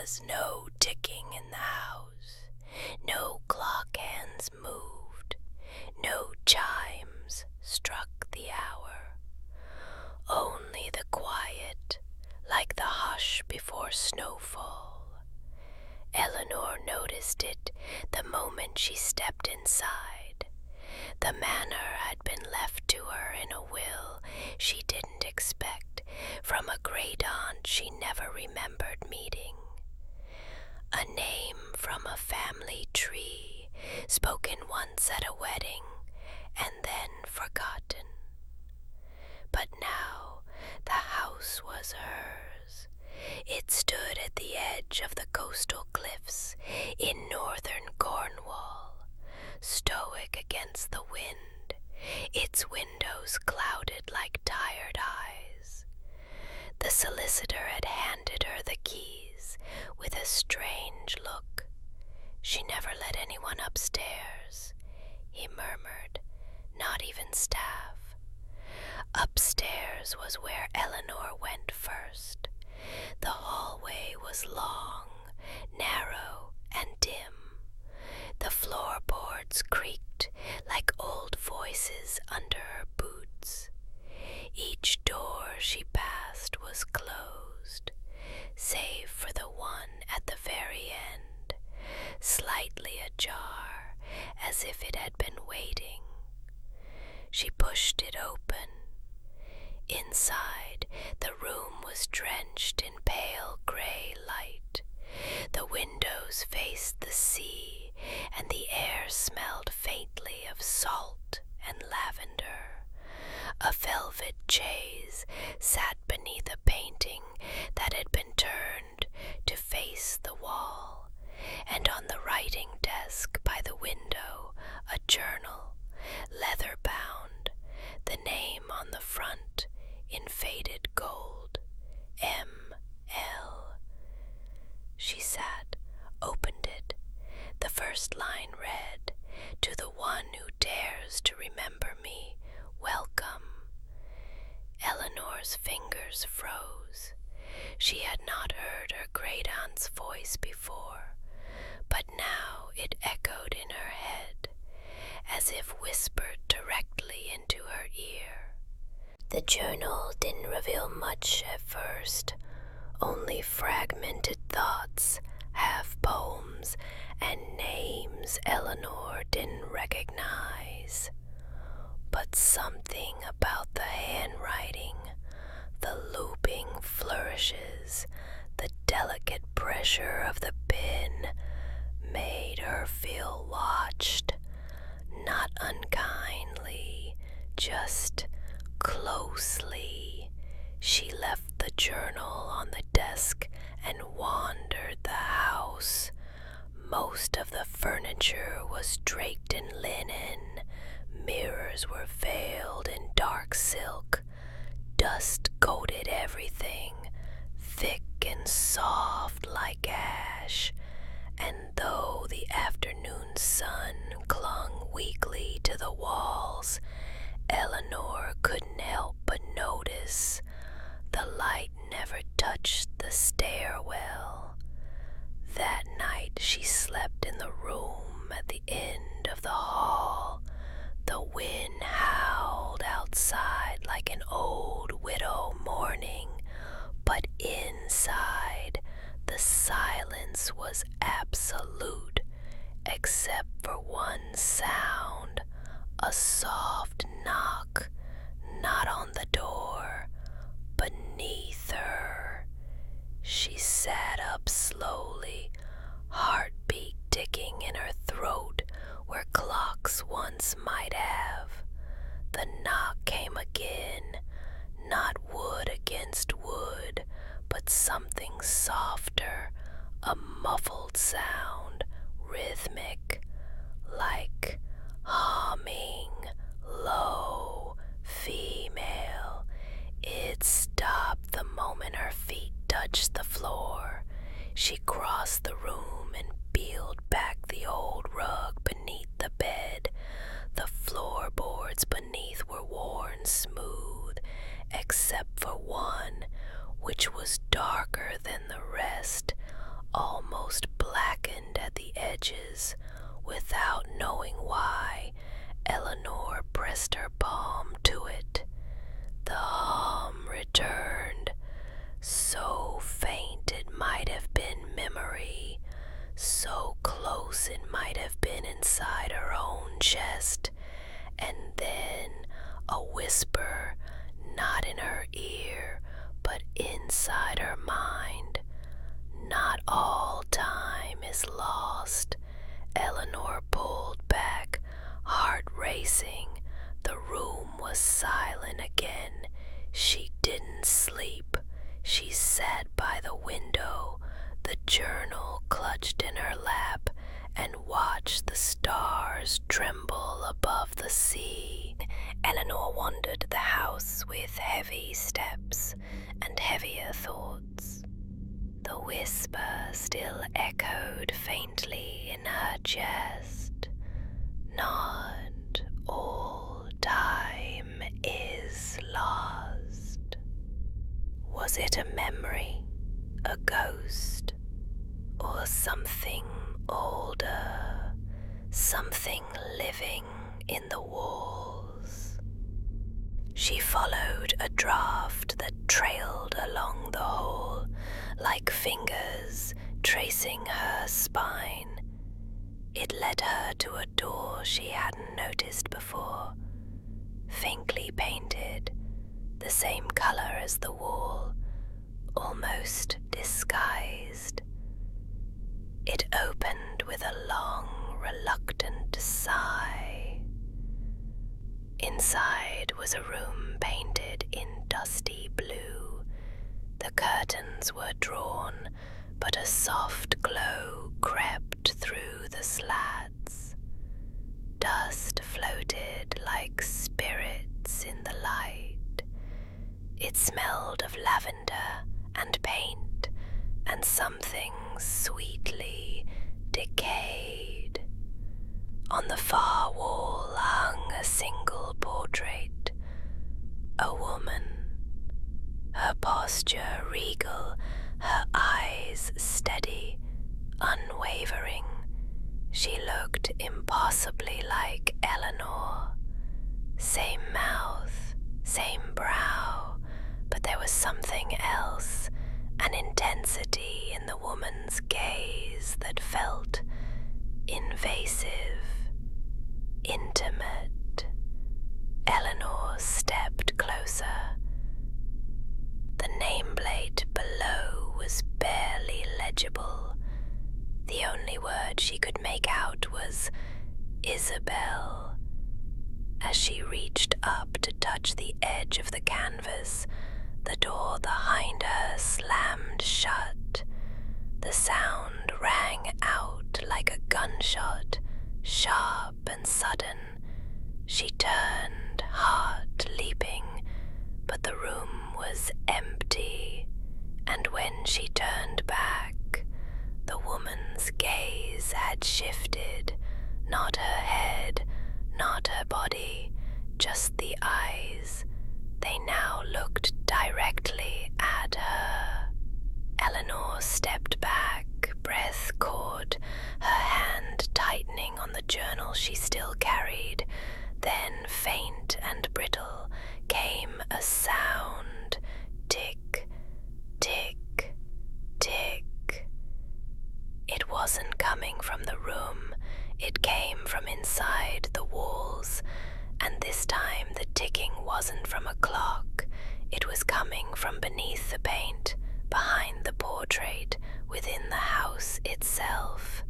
was no ticking in the house. No clock hands moved. No chimes struck the hour. Only the quiet, like the hush before snowfall. Eleanor noticed it the moment she stepped inside. The manor had been left to her in a will she didn't expect from a great aunt she never remembered meeting. A name from a family tree, spoken once at a wedding and then forgotten. But now the house was hers. It stood at the edge of the coastal cliffs in northern Cornwall, stoic against the wind, its windows clouded like tired eyes. The solicitor had handed her the keys with a strange look. She never let anyone upstairs, he murmured, not even staff. Upstairs was where Eleanor went first. The hallway was long, narrow, and dim. The floorboards creaked like old voices under her boots. Each door she passed was closed, save for the one at the very end, slightly ajar, as if it had been waiting. She pushed it open. Inside, the room was drenched in pale gray light. The windows faced the sea, and the air smelled faintly of salt and lavender. A velvet chaise sat beneath a painting that had been turned to face the wall, and on the writing desk by the window a journal, leather-bound, the name on the front in faded gold, M.L. She sat, opened it. The first line read, "To the one who dares to remember me, welcome." Eleanor's fingers froze. She had not heard her great-aunt's voice before, but now it echoed in her head, as if whispered directly into her ear. The journal didn't reveal much at first, only fragmented thoughts, half poems, and names Eleanor didn't recognize. But something about the handwriting, the looping flourishes, the delicate pressure of the pen, made her feel watched, not unkindly, just closely. She left the journal on the desk and wandered the house. Most of the furniture was draped in linen. Mirrors were veiled in dark silk. Dust coated everything, thick and soft like ash. And though the afternoon sun clung weakly to the walls, Eleanor couldn't help but notice the light never touched the stairwell. That night she slept in the room at the end of the hall. The wind howled outside like an old widow mourning, but inside the silence was absolute, except for one sound, a soft knock, not on the door, beneath her. She sat up slowly, heartbeat ticking in her throat where clocks once might have. The knock came again, not wood against wood, but something softer, a muffled sound, rhythmic, like humming, low, female. It stopped the moment her feet touched the floor. She crossed the room and peeled back the old rug beneath the bed. The floorboards beneath were worn smooth, except for one, which was darker than the rest, is lost. Eleanor pulled back, heart racing. The room was silent again. She didn't sleep. She sat by the window, the journal clutched in her lap, and watched the stars tremble above the sea. Eleanor wandered the house with heavy steps and heavier thoughts. The whisper still echoed faintly in her chest. Not all time is lost. Was it a memory, a ghost, or something older, something living in the walls? She followed a draft that trailed along the hall, like fingers tracing her spine. It led her to a door she hadn't noticed before, faintly painted, the same color as the wall, almost disguised. It opened with a long, reluctant sigh. Inside was a room painted in dusty blue. The curtains were drawn, but a soft glow crept through the slats. Dust floated like spirits in the light. It smelled of lavender and paint and something sweetly decayed. On the far wall hung a single portrait, a woman, her posture regal, her eyes steady, unwavering. She looked impossibly like Eleanor. Same mouth, same brow, but there was something else, an intensity in the woman's gaze that felt invasive, intimate. Eleanor stepped closer. The nameplate below was barely legible. The only word she could make out was Isabel. As she reached up to touch the edge of the canvas, the door behind her slammed shut. The sound rang out like a gunshot, sharp and sudden. She turned, heart leaping, but the room was empty, and when she turned back, the woman's gaze had shifted. Not her head, not her body, just the eyes. They now looked directly at her. Eleanor stepped back, breath caught, her hand tightening on the journal she still carried. Then, faint and brittle, came a sound. Tick, tick, tick. It wasn't coming from the room. It came from inside the walls, and this time the ticking wasn't from a clock. It was coming from beneath the paint, behind the portrait, within the house itself.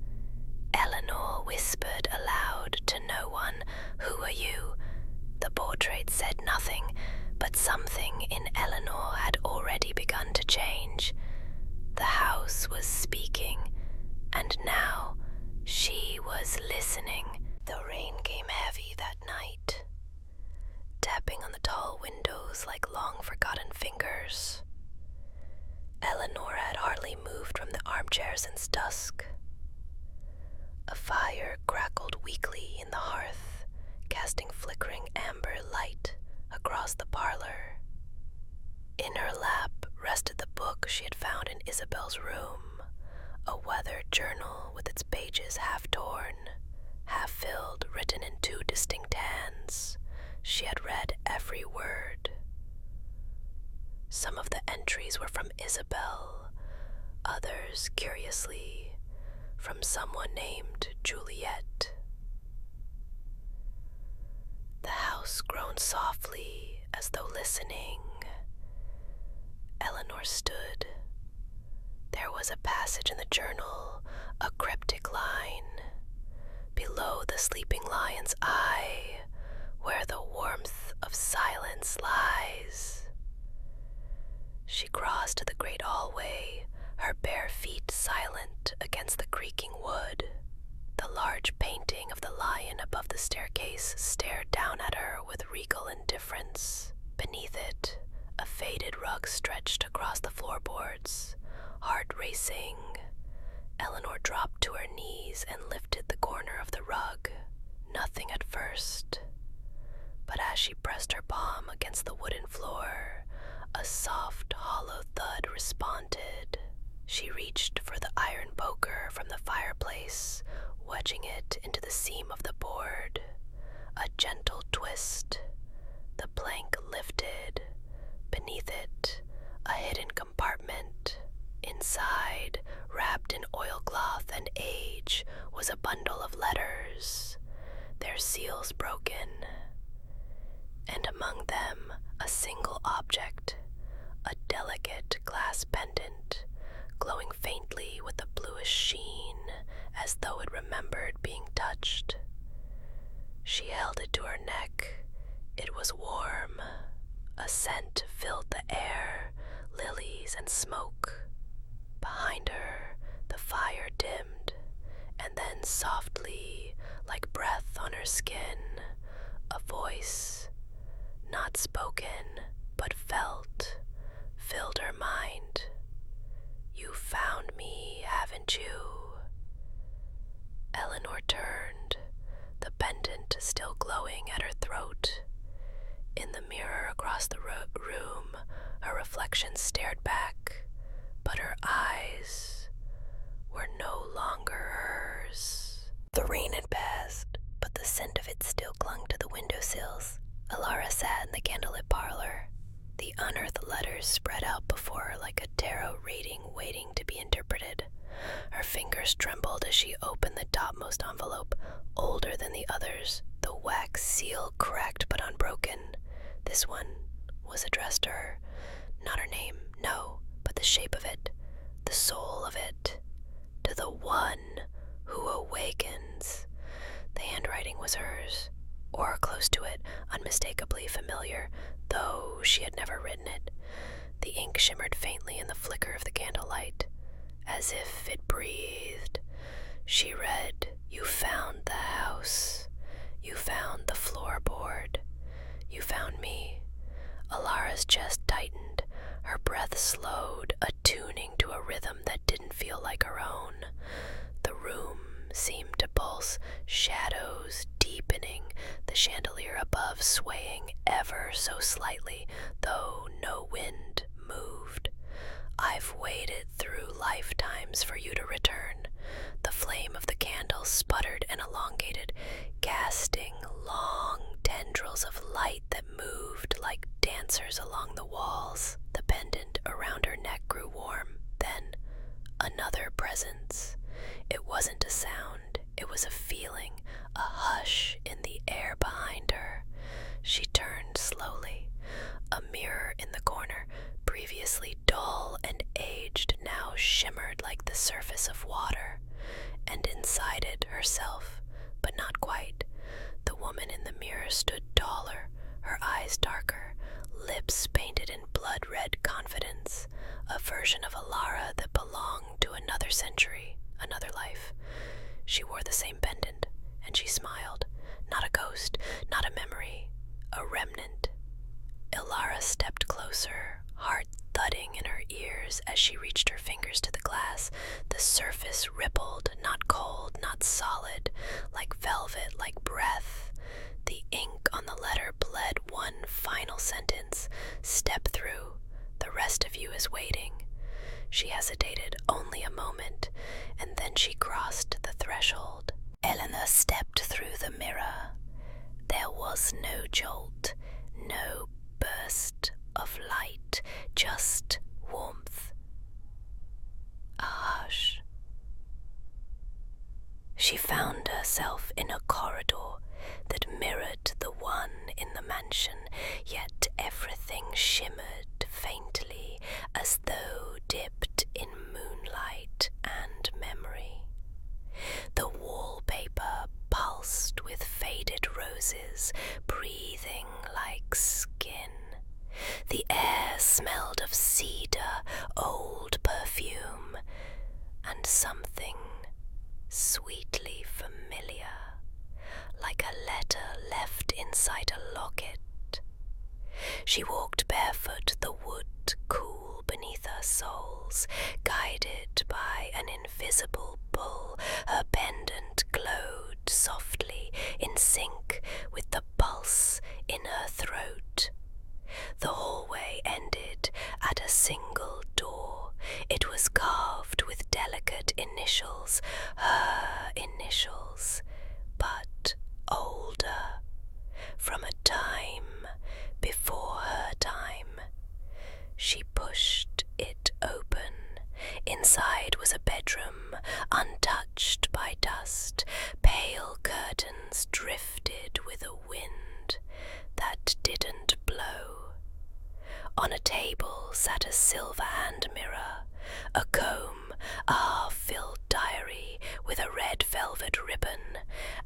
Eleanor whispered aloud to no one, "Who are you?" The portrait said nothing, but something in Eleanor had already begun to change. The house was speaking, and now she was listening. The rain came heavy that night, tapping on the tall windows like long-forgotten fingers. Eleanor had hardly moved from the armchair since dusk. A fire crackled weakly in the hearth, casting flickering amber light across the parlor. In her lap rested the book she had found in Isabel's room, a weathered journal with its pages half torn, half filled, written in two distinct hands. She had read every word. Some of the entries were from Isabel, others, curiously, from someone named Juliet. The house groaned softly as though listening. Eleanor stood. There was a passage in the journal, a cryptic line. Below the sleeping lion's eye, where the warmth of silence lies. She crossed the great hallway, her bare feet silent against the creaking wood. The large painting of the lion above the staircase stared down at her with regal indifference. Beneath it, a faded rug stretched across the floorboards, heart racing. Eleanor dropped to her knees and lifted the corner of the rug. Nothing at first, but as she pressed her palm against the wooden floor, a soft, hollow thud responded. She reached for the iron poker from the fireplace, wedging it into the seam of the board. A gentle twist. The plank lifted. Beneath it, a hidden compartment. Inside, wrapped in oilcloth and age, was a bundle of letters, their seals broken. And among them, a single object, a delicate glass pendant, glowing faintly with a bluish sheen, as though it remembered being touched. She held it to her neck. It was warm. A scent filled the air, lilies and smoke. Behind her, the fire dimmed, and then softly, like breath on her skin, a voice, not spoken, but felt, filled her mind. You found me, haven't you? Eleanor turned, the pendant still glowing at her throat. In the mirror across the room, her reflection stared back, but her eyes were no longer hers. The rain had passed, but the scent of it still clung to the windowsills. Alara sat in the candlelit parlor, the unearthed letters spread out before her like a tarot reading waiting to be interpreted. Her fingers trembled as she opened the topmost envelope, older than the others, the wax seal cracked but unbroken. This one was addressed to her. Not her name, no, but the shape of it, the soul of it. To the one who awakens. The handwriting was hers, or close to it, unmistakably familiar, though she had never written it. The ink shimmered faintly in the flicker of the candlelight, as if it breathed. She read, "You found the house. You found the floorboard. You found me." Alara's chest tightened, her breath slowed, attuning to a rhythm that didn't feel like her own. The room seemed to pulse, shadows deepening, the chandelier above swaying ever so slightly, though no wind moved. "I've waited through lifetimes for you to return." The flame of the candle sputtered and elongated, casting long tendrils of light that moved like dancers along the walls. The pendant around her neck grew warm. Then, another presence. It wasn't a sound, it was a feeling, a hush in the air behind her. She turned slowly. A mirror in the corner, previously dull and aged, now shimmered like the surface of water. And inside it, herself, but not quite. The woman in the mirror stood taller, her eyes darker, lips painted in blood-red confidence, a version of Alara that belonged to another century, another life. She wore the same pendant, and she smiled. Not a ghost, not a memory, a remnant. Alara stepped closer, heart thudding in her ears as she reached her fingers to the glass. The surface rippled, not cold, not solid, like velvet, like breath. The ink on the letter bled one final sentence. "Step through. The rest of you is waiting." She hesitated only a moment, and then she crossed the threshold. Eleanor stepped through the mirror. There was no jolt, no burst of light, just warmth. A hush. She found herself in a corridor that mirrored the one in the mansion, yet everything shimmered faintly as though dipped in moonlight. and something sweetly familiar, like a letter left inside a locket. She walked barefoot, the wood cool beneath her soles, guided by an invisible pull. Her pendant glowed softly, in sync with the pulse in her throat. The hallway ended at a single door. It was carved with delicate initials, her initials, but older, from a time before her time. She pushed it open. Inside was a bedroom, untouched by dust. Pale curtains drifted with a wind that didn't blow. On a table sat a silver hand mirror, a comb, a half-filled diary with a red velvet ribbon,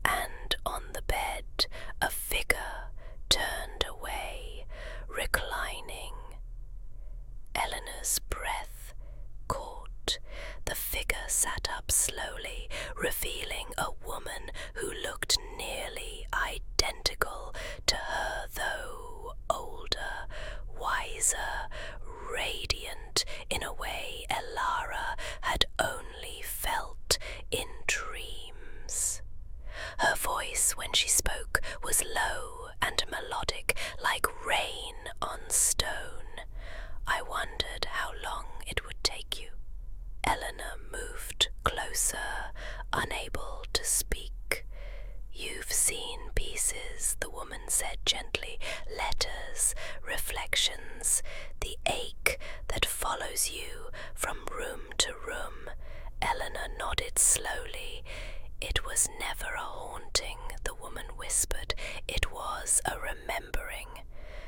and on the bed a figure turned away, reclining. Eleanor's breath caught. The figure sat up slowly, revealing a woman who looked nearly identical to her, though older, wiser, radiant in a way Elara had only felt in dreams. Her voice, when she spoke, was low and melodic, like rain on stone. I wondered how long it would take you. Eleanor moved closer, unable to speak. You've seen pieces, the woman said gently. Letters, reflections, the ache that follows you from room to room. Eleanor nodded slowly. It was never a haunting, the woman whispered. It was a remembering.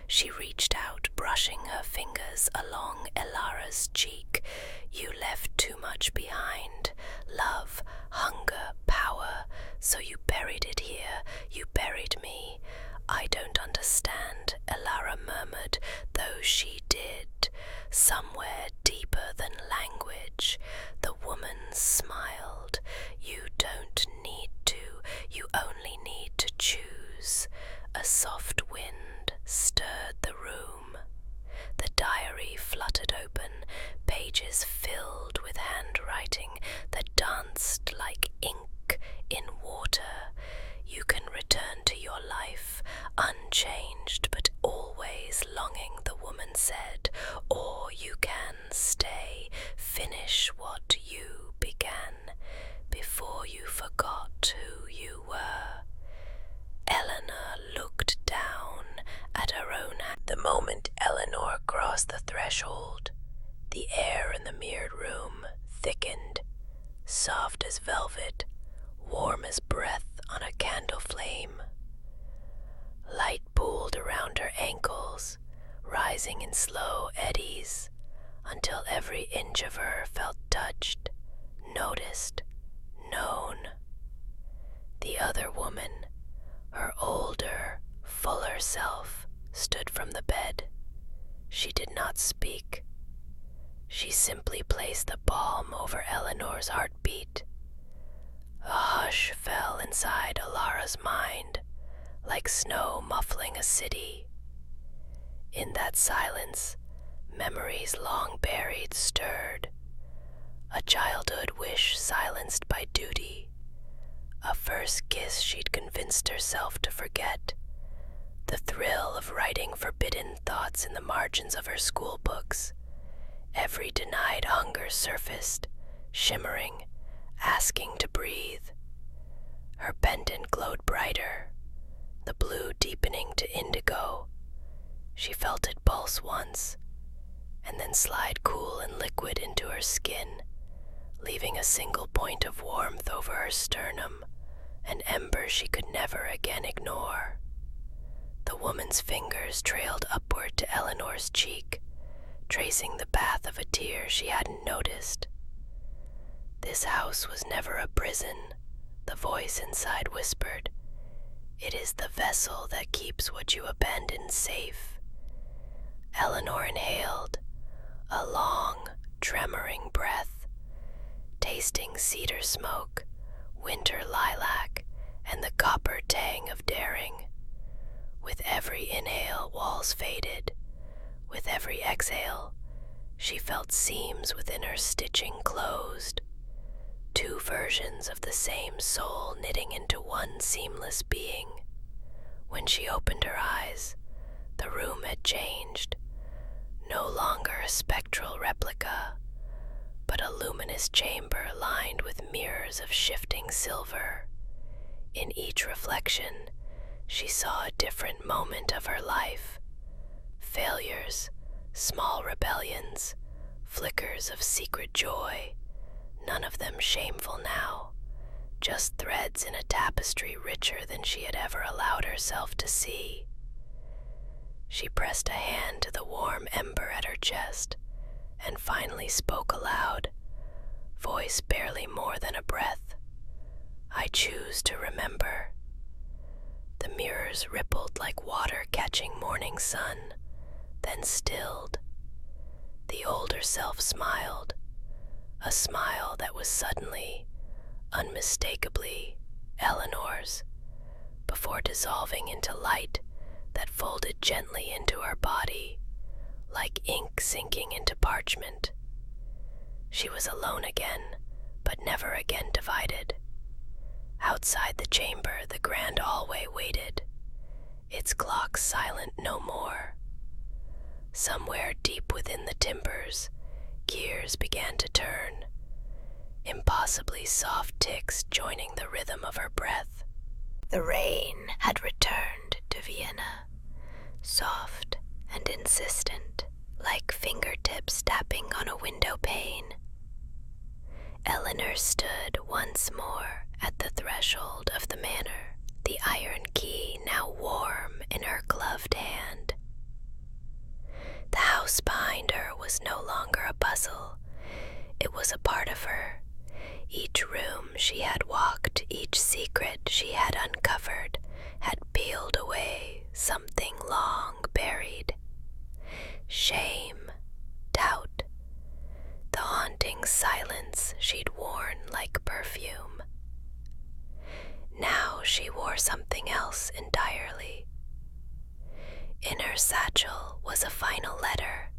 She reached out, brushing her fingers along Elara's cheek. You left too much behind. Love, hunger, power. So you buried it here. You buried me. I don't understand, Elara murmured, though she did. Somewhere deeper than language. The woman smiled. You don't need to. You only need to choose. A soft wind stirred the room. The diary fluttered open, pages filled with handwriting that danced like ink in water. You can return to your life, unchanged but always longing, the woman said, or you can stay, finish what you began, before you forgot who you were. Eleanor looked down at her own hand. The moment Eleanor crossed the threshold, the air in the mirrored room thickened, soft as velvet, warm as breath on a candle flame. Light pooled around her ankles, rising in slow eddies, until every inch of her felt touched, noticed, known. The other woman, her older, fuller self, stood from the bed. She did not speak. She simply placed the palm over Eleanor's heartbeat. A hush fell inside Elara's mind, like snow muffling a city. In that silence, memories long buried stirred. A childhood wish silenced by duty. A first kiss she'd convinced herself to forget. The thrill of writing forbidden thoughts in the margins of her school books. Every denied hunger surfaced, shimmering, asking to breathe. Her pendant glowed brighter, the blue deepening to indigo. She felt it pulse once, and then slide cool and liquid into her skin, leaving a single point of warmth over her sternum, an ember she could never again ignore. The woman's fingers trailed upward to Eleanor's cheek, tracing the path of a tear she hadn't noticed. This house was never a prison, the voice inside whispered. It is the vessel that keeps what you abandon safe. Eleanor inhaled, a long, tremoring breath. tasting cedar smoke, winter lilac, and the copper tang of daring. With every inhale, walls faded. With every exhale, she felt seams within her stitching closed. Two versions of the same soul knitting into one seamless being. When she opened her eyes, the room had changed. No longer a spectral replica, but a luminous chamber lined with mirrors of shifting silver. In each reflection, she saw a different moment of her life. Failures, small rebellions, flickers of secret joy, none of them shameful now, just threads in a tapestry richer than she had ever allowed herself to see. She pressed a hand to the warm ember at her chest and finally spoke aloud, voice barely more than a breath. "I choose to remember." The mirrors rippled like water catching morning sun, then stilled. The older self smiled, a smile that was suddenly, unmistakably, Eleanor's, before dissolving into light that folded gently into her body, like ink sinking into parchment. She was alone again, but never again divided. Outside the chamber, the grand hallway waited, its clocks silent no more. Somewhere deep within the timbers, gears began to turn, impossibly soft ticks joining the rhythm of her breath. The rain had returned to Vienna, soft and insistent, like fingertips tapping on a window pane. Eleanor stood once more at the threshold of the manor, the iron key now warm in her gloved hand. The house behind her was no longer a puzzle. It was a part of her. Each room she had walked, each secret she had uncovered, had peeled away something long buried. Shame, doubt, the haunting silence she'd worn like perfume. Now she wore something else entirely. In her satchel was a final letter,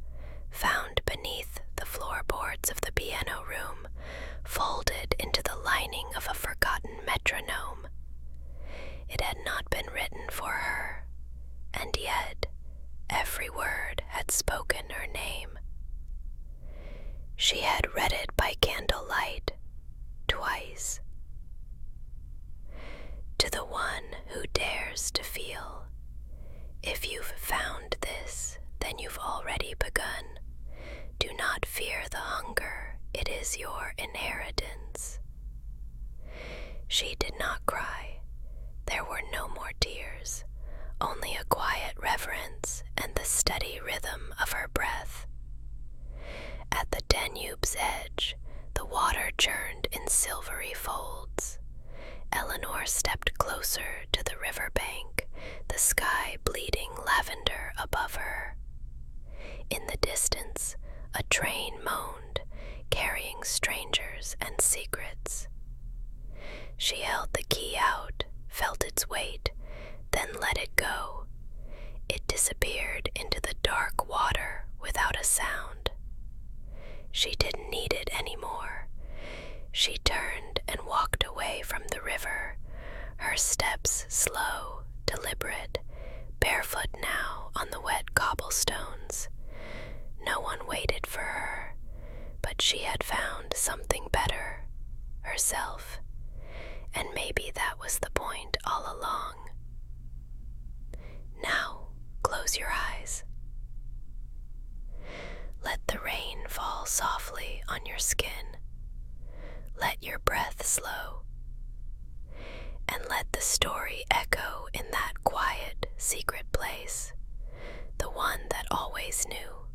found beneath the floorboards of the piano room, folded into the lining of a forgotten metronome. It had not been written for her, and yet every word had spoken her name. She had read it by candlelight twice. To the one who dares to feel, if you've found this, then you've already begun. Do not fear the hunger, it is your inheritance. She did not cry. There were no more tears, only a quiet reverence and the steady rhythm of her breath. At the Danube's edge, the water churned in silvery folds. Eleanor stepped closer to the riverbank, the sky bleeding lavender above her. In the distance, a train moaned, carrying strangers and secrets. She held the key out, felt its weight, then let it go. It disappeared into the dark water without a sound. She didn't need it anymore. She turned and walked away from the river, her steps slow, deliberate, barefoot now on the wet cobblestones. No one waited for her, but she had found something better, herself, and maybe that was the point all along. Now, close your eyes. Let the rain fall softly on your skin. Let your breath slow. And let the story echo in that quiet, secret place, the one that always knew.